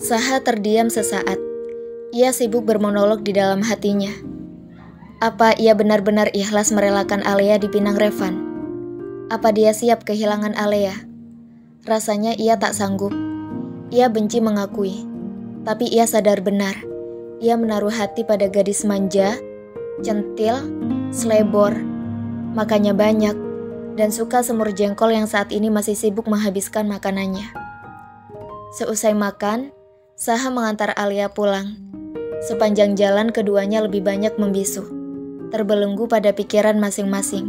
Saha terdiam sesaat. Ia sibuk bermonolog di dalam hatinya. Apa ia benar-benar ikhlas merelakan Alea dipinang Revan? Apa dia siap kehilangan Alea? Rasanya ia tak sanggup. Ia benci mengakui. Tapi ia sadar benar. Ia menaruh hati pada gadis manja, centil, selebor, makannya banyak, dan suka semur jengkol yang saat ini masih sibuk menghabiskan makanannya. Seusai makan, Saha mengantar Alea pulang. Sepanjang jalan keduanya lebih banyak membisu, terbelenggu pada pikiran masing-masing.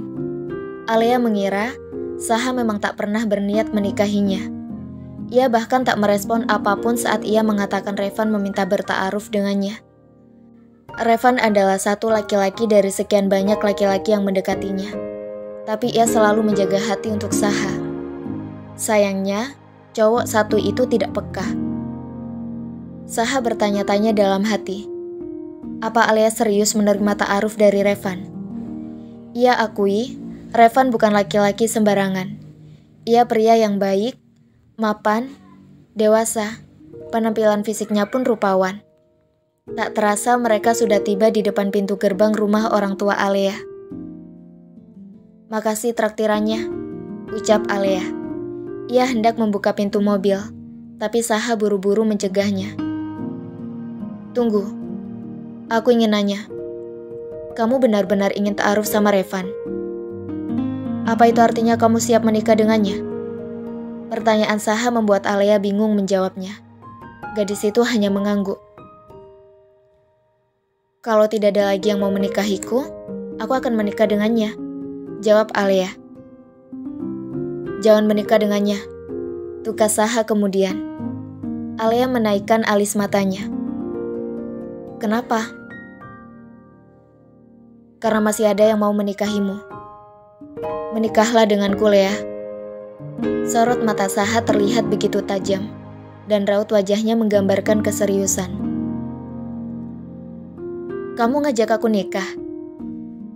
Alea mengira Saha memang tak pernah berniat menikahinya. Ia bahkan tak merespon apapun saat ia mengatakan Revan meminta bertaaruf dengannya. Revan adalah satu laki-laki dari sekian banyak laki-laki yang mendekatinya. Tapi ia selalu menjaga hati untuk Saha. Sayangnya, cowok satu itu tidak peka. Saha bertanya-tanya dalam hati. Apa Alea serius menerima ta'aruf dari Revan? Ia akui, Revan bukan laki-laki sembarangan. Ia pria yang baik, mapan, dewasa, penampilan fisiknya pun rupawan. Tak terasa mereka sudah tiba di depan pintu gerbang rumah orang tua Alea. Makasih traktirannya, ucap Alea. Ia hendak membuka pintu mobil, tapi Saha buru-buru mencegahnya. Tunggu, aku ingin nanya. Kamu benar-benar ingin ta'aruf sama Revan? Apa itu artinya kamu siap menikah dengannya? Pertanyaan Saha membuat Alea bingung menjawabnya. Gadis itu hanya mengangguk. Kalau tidak ada lagi yang mau menikahiku, aku akan menikah dengannya, jawab Alea. Jangan menikah dengannya, tukas Saha kemudian. Alea menaikkan alis matanya. Kenapa? Karena masih ada yang mau menikahimu. Menikahlah denganku, Lea. Sorot mata Saha terlihat begitu tajam, dan raut wajahnya menggambarkan keseriusan. Kamu ngajak aku nikah?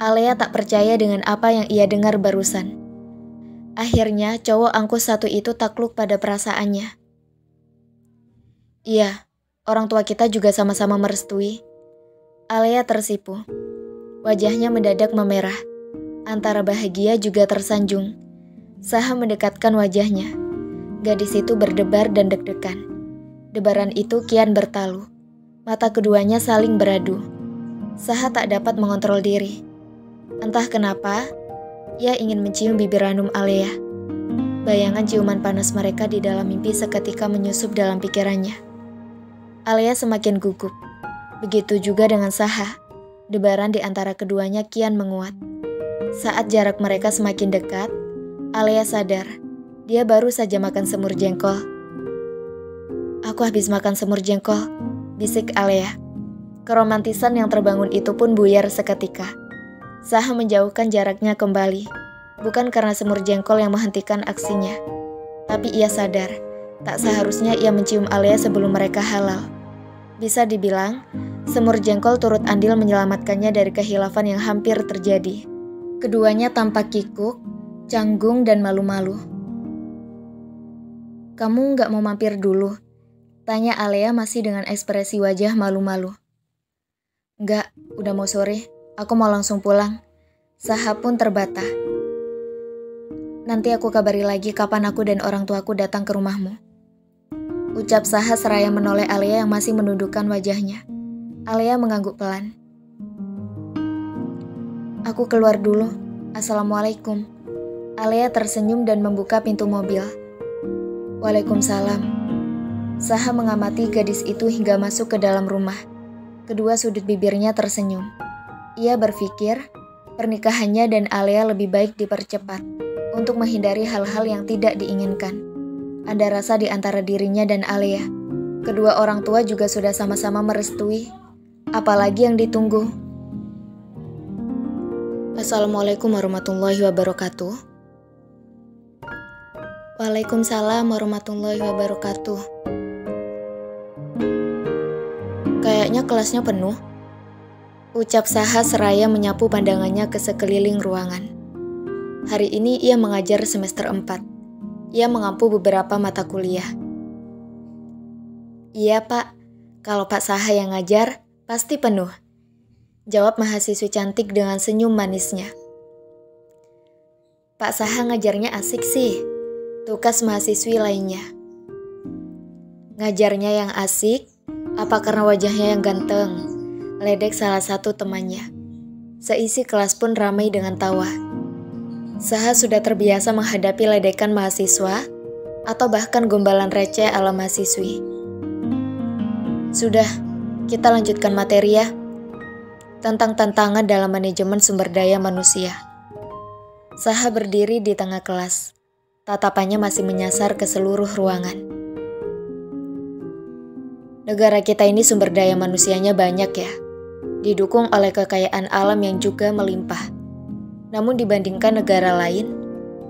Alea tak percaya dengan apa yang ia dengar barusan. Akhirnya cowok angkus satu itu takluk pada perasaannya. Iya, orang tua kita juga sama-sama merestui. Alea tersipu. Wajahnya mendadak memerah. Antara bahagia juga tersanjung. Saha mendekatkan wajahnya. Gadis itu berdebar dan deg-degan. Debaran itu kian bertalu. Mata keduanya saling beradu. Saha tak dapat mengontrol diri. Entah kenapa, ia ingin mencium bibir ranum Alea. Bayangan ciuman panas mereka di dalam mimpi seketika menyusup dalam pikirannya. Alea semakin gugup. Begitu juga dengan Saha. Debaran di antara keduanya kian menguat. Saat jarak mereka semakin dekat, Alea sadar. Dia baru saja makan semur jengkol. Aku habis makan semur jengkol, bisik Alea. Keromantisan yang terbangun itu pun buyar seketika. Saha menjauhkan jaraknya kembali. Bukan karena semur jengkol yang menghentikan aksinya. Tapi ia sadar, tak seharusnya ia mencium Alea sebelum mereka halal. Bisa dibilang, semur jengkol turut andil menyelamatkannya dari kehilafan yang hampir terjadi. Keduanya tampak kikuk, canggung, dan malu-malu. Kamu nggak mau mampir dulu? Tanya Alea masih dengan ekspresi wajah malu-malu. Nggak, udah mau sore. Aku mau langsung pulang. Saha pun terbata. Nanti aku kabari lagi kapan aku dan orang tuaku datang ke rumahmu. Ucap Saha seraya menoleh Alea yang masih menundukkan wajahnya. Alea mengangguk pelan. Aku keluar dulu. Assalamualaikum. Alea tersenyum dan membuka pintu mobil. Waalaikumsalam. Saha mengamati gadis itu hingga masuk ke dalam rumah. Kedua sudut bibirnya tersenyum. Ia berpikir, pernikahannya dan Alea lebih baik dipercepat untuk menghindari hal-hal yang tidak diinginkan. Ada rasa di antara dirinya dan Alea. Kedua orang tua juga sudah sama-sama merestui. Apalagi yang ditunggu? Assalamualaikum warahmatullahi wabarakatuh. Waalaikumsalam warahmatullahi wabarakatuh. Kayaknya kelasnya penuh, ucap Saha seraya menyapu pandangannya ke sekeliling ruangan. Hari ini ia mengajar semester 4. Ia mengampu beberapa mata kuliah. Iya Pak, kalau Pak Saha yang ngajar, pasti penuh. Jawab mahasiswi cantik dengan senyum manisnya. Pak Saha ngajarnya asik sih, tukas mahasiswi lainnya. Ngajarnya yang asik, apa karena wajahnya yang ganteng? Ledek salah satu temannya. Seisi kelas pun ramai dengan tawa. Saha sudah terbiasa menghadapi ledekan mahasiswa, atau bahkan gombalan receh ala mahasiswi. Sudah, kita lanjutkan materi ya. Tentang tantangan dalam manajemen sumber daya manusia. Saha berdiri di tengah kelas. Tatapannya masih menyasar ke seluruh ruangan. Negara kita ini sumber daya manusianya banyak ya. Didukung oleh kekayaan alam yang juga melimpah. Namun dibandingkan negara lain,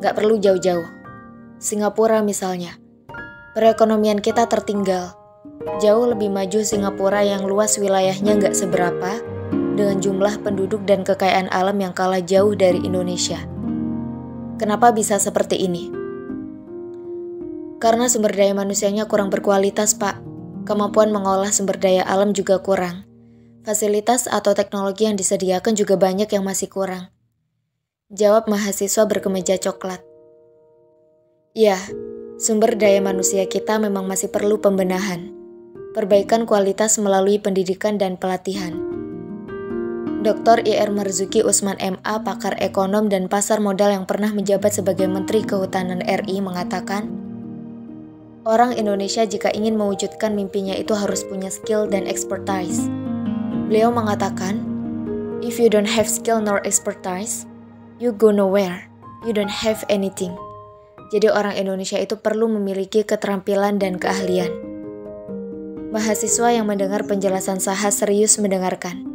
gak perlu jauh-jauh. Singapura misalnya. Perekonomian kita tertinggal. Jauh lebih maju Singapura yang luas wilayahnya gak seberapa, dengan jumlah penduduk dan kekayaan alam yang kalah jauh dari Indonesia. Kenapa bisa seperti ini? Karena sumber daya manusianya kurang berkualitas, Pak. Kemampuan mengolah sumber daya alam juga kurang. Fasilitas atau teknologi yang disediakan juga banyak yang masih kurang. Jawab mahasiswa berkemeja coklat. Ya, sumber daya manusia kita memang masih perlu pembenahan. Perbaikan kualitas melalui pendidikan dan pelatihan. Dr. Ir Marzuki Usman MA, pakar ekonom dan pasar modal yang pernah menjabat sebagai Menteri Kehutanan RI mengatakan, orang Indonesia jika ingin mewujudkan mimpinya itu harus punya skill dan expertise. Beliau mengatakan, if you don't have skill nor expertise, you go nowhere, you don't have anything. Jadi orang Indonesia itu perlu memiliki keterampilan dan keahlian. Mahasiswa yang mendengar penjelasan Saha serius mendengarkan.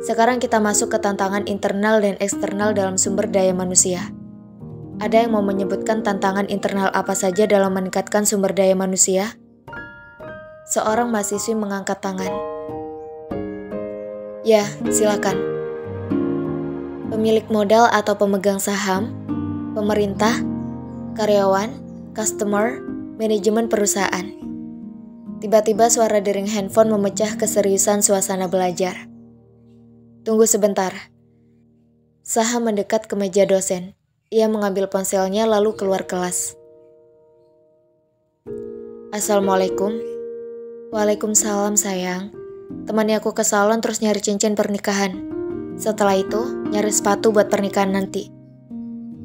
Sekarang kita masuk ke tantangan internal dan eksternal dalam sumber daya manusia. Ada yang mau menyebutkan tantangan internal apa saja dalam meningkatkan sumber daya manusia? Seorang mahasiswi mengangkat tangan. Ya, silakan. Pemilik modal atau pemegang saham, pemerintah, karyawan, customer, manajemen perusahaan. Tiba-tiba suara dering handphone memecah keseriusan suasana belajar. Tunggu sebentar. Saha mendekat ke meja dosen. Ia mengambil ponselnya lalu keluar kelas. Assalamualaikum. Waalaikumsalam sayang. Temani aku ke salon terus nyari cincin pernikahan. Setelah itu, nyari sepatu buat pernikahan nanti.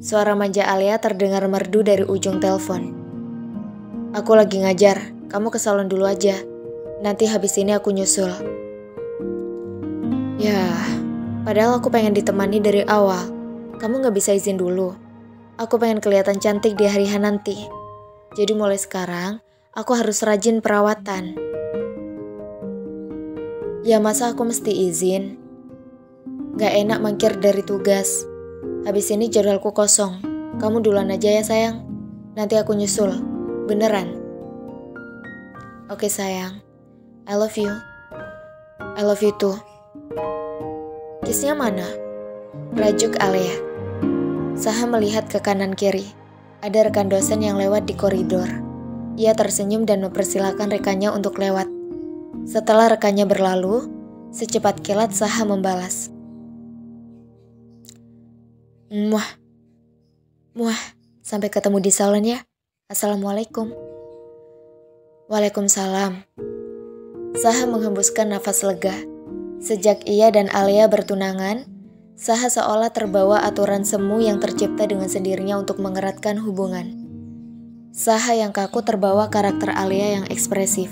Suara manja Alia terdengar merdu dari ujung telepon. Aku lagi ngajar, kamu ke salon dulu aja. Nanti habis ini aku nyusul. Ya, padahal aku pengen ditemani dari awal. Kamu gak bisa izin dulu. Aku pengen kelihatan cantik di hari H nanti. Jadi mulai sekarang, aku harus rajin perawatan. Ya masa aku mesti izin? Gak enak mangkir dari tugas. Habis ini jadwalku kosong. Kamu duluan aja ya sayang. Nanti aku nyusul. Beneran. Oke sayang. I love you. I love you too. Kissnya mana? Rajuk Alia. Saha melihat ke kanan kiri. Ada rekan dosen yang lewat di koridor. Ia tersenyum dan mempersilahkan rekannya untuk lewat. Setelah rekannya berlalu, secepat kilat Saha membalas. Muah. Muah. Sampai ketemu di salon ya. Assalamualaikum. Waalaikumsalam. Saha menghembuskan nafas lega. Sejak ia dan Alia bertunangan, Saha seolah terbawa aturan semu yang tercipta dengan sendirinya untuk mengeratkan hubungan. Saha yang kaku terbawa karakter Alia yang ekspresif.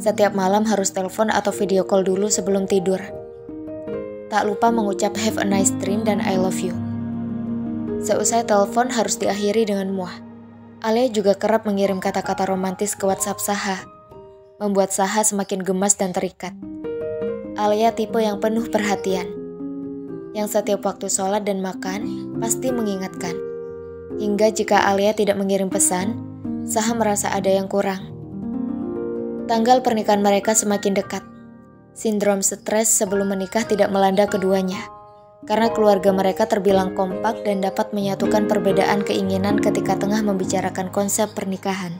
Setiap malam harus telepon atau video call dulu sebelum tidur. Tak lupa mengucap have a nice dream dan I love you. Seusai telepon harus diakhiri dengan muah. Alia juga kerap mengirim kata-kata romantis ke WhatsApp Saha, membuat Saha semakin gemas dan terikat. Alia tipe yang penuh perhatian, yang setiap waktu sholat dan makan pasti mengingatkan. Hingga jika Alia tidak mengirim pesan, Saha merasa ada yang kurang. Tanggal pernikahan mereka semakin dekat. Sindrom stres sebelum menikah tidak melanda keduanya. Karena keluarga mereka terbilang kompak dan dapat menyatukan perbedaan keinginan ketika tengah membicarakan konsep pernikahan.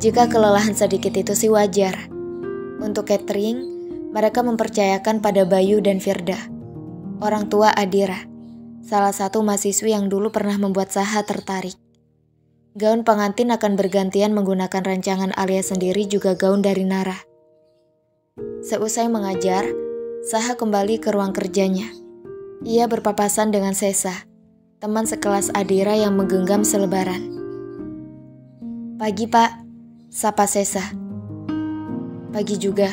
Jika kelelahan sedikit itu sih wajar. Untuk catering, mereka mempercayakan pada Bayu dan Firda, orang tua Adira, salah satu mahasiswi yang dulu pernah membuat Saha tertarik. Gaun pengantin akan bergantian menggunakan rancangan Alia sendiri juga gaun dari Nara. Seusai mengajar, Saha kembali ke ruang kerjanya. Ia berpapasan dengan Sesa, teman sekelas Adira yang menggenggam selebaran. "Pagi, Pak," sapa Sesa. "Pagi juga."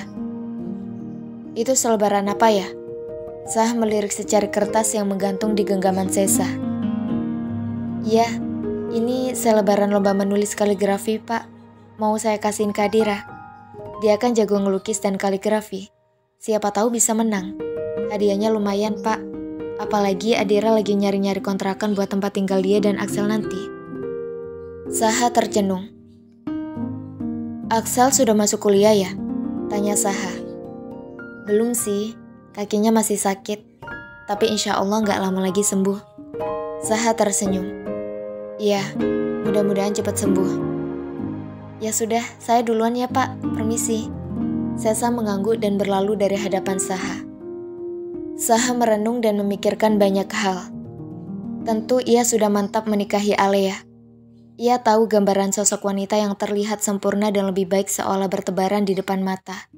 "Itu selebaran apa ya?" Saha melirik secari kertas yang menggantung di genggaman Sesa. "Ya, ini selebaran lomba menulis kaligrafi, Pak. Mau saya kasihin ke Adira. Dia kan jago ngelukis dan kaligrafi. Siapa tahu bisa menang. Hadiahnya lumayan, Pak. Apalagi Adira lagi nyari-nyari kontrakan buat tempat tinggal dia dan Axel nanti." Saha tercenung. "Axel sudah masuk kuliah ya?" tanya Saha. "Belum sih, kakinya masih sakit. Tapi insya Allah gak lama lagi sembuh." Saha tersenyum. "Iya, mudah-mudahan cepat sembuh." "Ya sudah, saya duluan ya Pak, permisi." Sesa mengangguk dan berlalu dari hadapan Saha. Saha merenung dan memikirkan banyak hal. Tentu ia sudah mantap menikahi Alea. Ia tahu gambaran sosok wanita yang terlihat sempurna dan lebih baik seolah bertebaran di depan mata.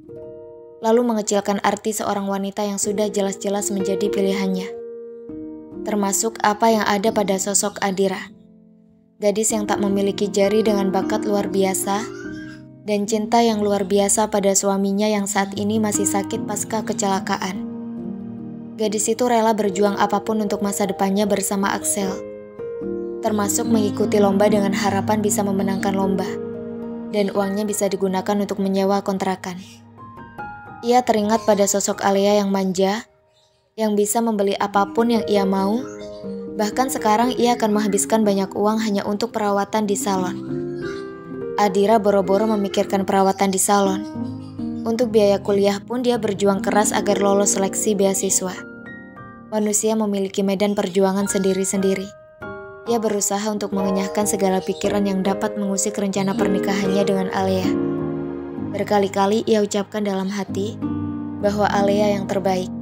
Lalu mengecilkan arti seorang wanita yang sudah jelas-jelas menjadi pilihannya. Termasuk apa yang ada pada sosok Adira. Gadis yang tak memiliki jari dengan bakat luar biasa dan cinta yang luar biasa pada suaminya yang saat ini masih sakit pasca kecelakaan. Gadis itu rela berjuang apapun untuk masa depannya bersama Axel, termasuk mengikuti lomba dengan harapan bisa memenangkan lomba, dan uangnya bisa digunakan untuk menyewa kontrakan. Ia teringat pada sosok Alea yang manja, yang bisa membeli apapun yang ia mau. Bahkan sekarang ia akan menghabiskan banyak uang hanya untuk perawatan di salon. Adira boro-boro memikirkan perawatan di salon. Untuk biaya kuliah pun dia berjuang keras agar lolos seleksi beasiswa. Manusia memiliki medan perjuangan sendiri-sendiri. Ia berusaha untuk mengenyahkan segala pikiran yang dapat mengusik rencana pernikahannya dengan Alea. Berkali-kali ia ucapkan dalam hati bahwa Alea yang terbaik.